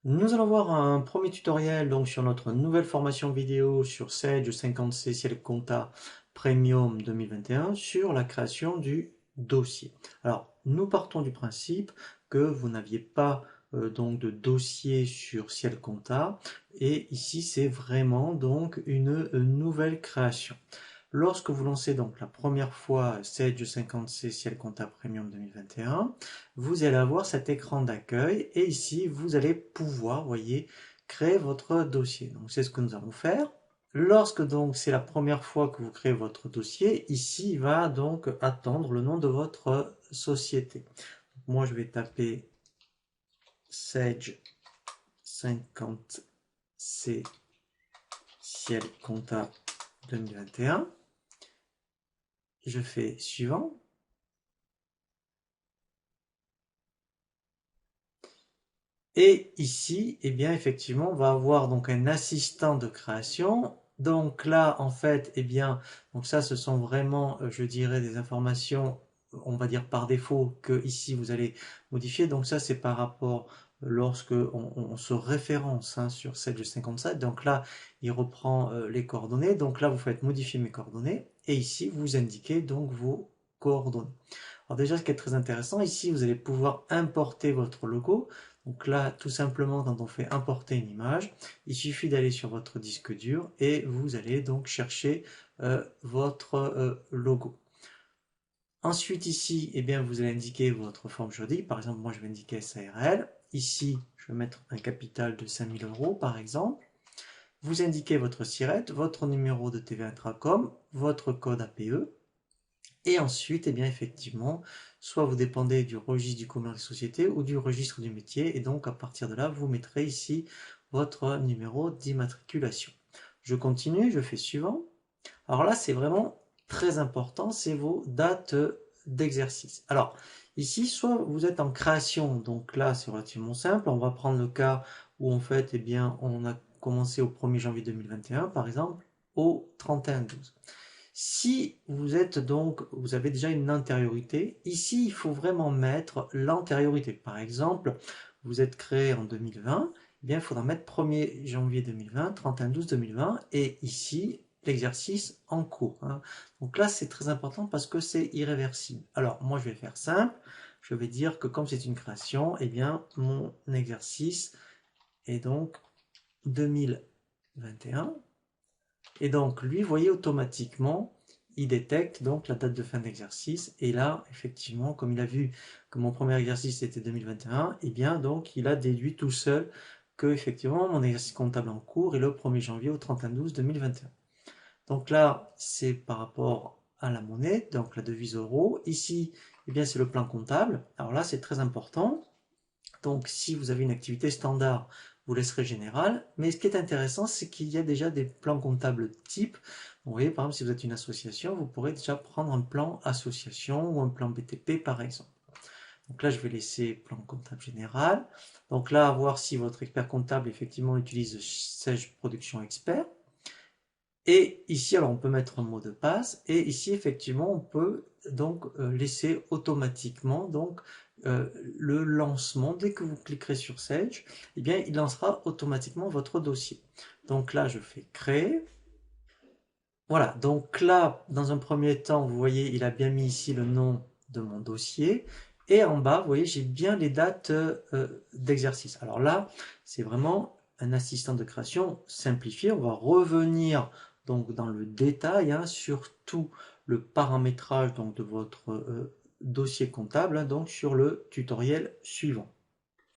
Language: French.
Nous allons voir un premier tutoriel donc sur notre nouvelle formation vidéo sur Sage 50C Ciel Compta Premium 2021 sur la création du dossier. Alors, nous partons du principe que vous n'aviez pas donc de dossier sur Ciel Compta et ici c'est vraiment donc une nouvelle création. Lorsque vous lancez donc la première fois Sage 50C Ciel Compta Premium 2021, vous allez avoir cet écran d'accueil et ici vous allez pouvoir, voyez, créer votre dossier. Donc c'est ce que nous allons faire. Lorsque donc c'est la première fois que vous créez votre dossier, ici il va donc attendre le nom de votre société. Moi je vais taper Sage 50C Ciel Compta 2021. Je fais suivant. Et ici, eh bien, effectivement, on va avoir donc un assistant de création. Donc là, en fait, eh bien, donc ça, ce sont vraiment, je dirais, des informations, on va dire par défaut, que ici vous allez modifier. Donc ça, c'est par rapport lorsque on se référence sur Sage 57. Donc là, il reprend les coordonnées. Donc là, vous faites modifier mes coordonnées. Et ici, vous indiquez donc vos coordonnées. Alors déjà, ce qui est très intéressant, ici, vous allez pouvoir importer votre logo. Donc là, tout simplement, quand on fait importer une image, il suffit d'aller sur votre disque dur et vous allez donc chercher votre logo. Ensuite, ici, eh bien, vous allez indiquer votre forme juridique. Par exemple, moi, je vais indiquer SARL. Ici, je vais mettre un capital de 5 000 euros, par exemple. Vous indiquez votre SIRET, votre numéro de TVA Intracom, votre code APE. Et ensuite, eh bien, effectivement, soit vous dépendez du registre du commerce des sociétés ou du registre du métier. Et donc, à partir de là, vous mettrez ici votre numéro d'immatriculation. Je continue, je fais suivant. Alors là, c'est vraiment très important, c'est vos dates d'exercice. Alors, ici, soit vous êtes en création, donc là, c'est relativement simple. On va prendre le cas où, en fait, eh bien, on a commencé au 1er janvier 2021, par exemple, au 31/12. Si vous êtes donc, vous avez déjà une antériorité, ici il faut vraiment mettre l'antériorité. Par exemple, vous êtes créé en 2020, eh bien il faudra mettre 1er janvier 2020, 31/12/2020 et ici l'exercice en cours. Donc là c'est très important parce que c'est irréversible. Alors moi je vais faire simple, je vais dire que comme c'est une création, eh bien mon exercice est donc 2021. Et donc, lui, vous voyez, automatiquement, il détecte donc la date de fin d'exercice. Et là, effectivement, comme il a vu que mon premier exercice était 2021, et bien, donc, il a déduit tout seul que, effectivement, mon exercice comptable en cours est le 1er janvier au 31/12/2021. Donc là, c'est par rapport à la monnaie, donc la devise euro. Ici, eh bien, c'est le plan comptable. Alors là, c'est très important. Donc, si vous avez une activité standard, vous laisserez général. Mais ce qui est intéressant, c'est qu'il y a déjà des plans comptables types. Vous voyez, par exemple, si vous êtes une association, vous pourrez déjà prendre un plan association ou un plan BTP, par exemple. Donc là, je vais laisser plan comptable général. Donc là, à voir si votre expert comptable, effectivement, utilise Sage Production Expert. Et ici, alors on peut mettre un mot de passe. Et ici, effectivement, on peut donc laisser automatiquement donc le lancement. Dès que vous cliquerez sur Sage, eh bien, il lancera automatiquement votre dossier. Donc là, je fais créer. Voilà, donc là, dans un premier temps, vous voyez, il a bien mis ici le nom de mon dossier. Et en bas, vous voyez, j'ai bien les dates d'exercice. Alors là, c'est vraiment un assistant de création simplifié. On va revenir donc dans le détail sur tout le paramétrage donc, de votre dossier comptable, donc sur le tutoriel suivant.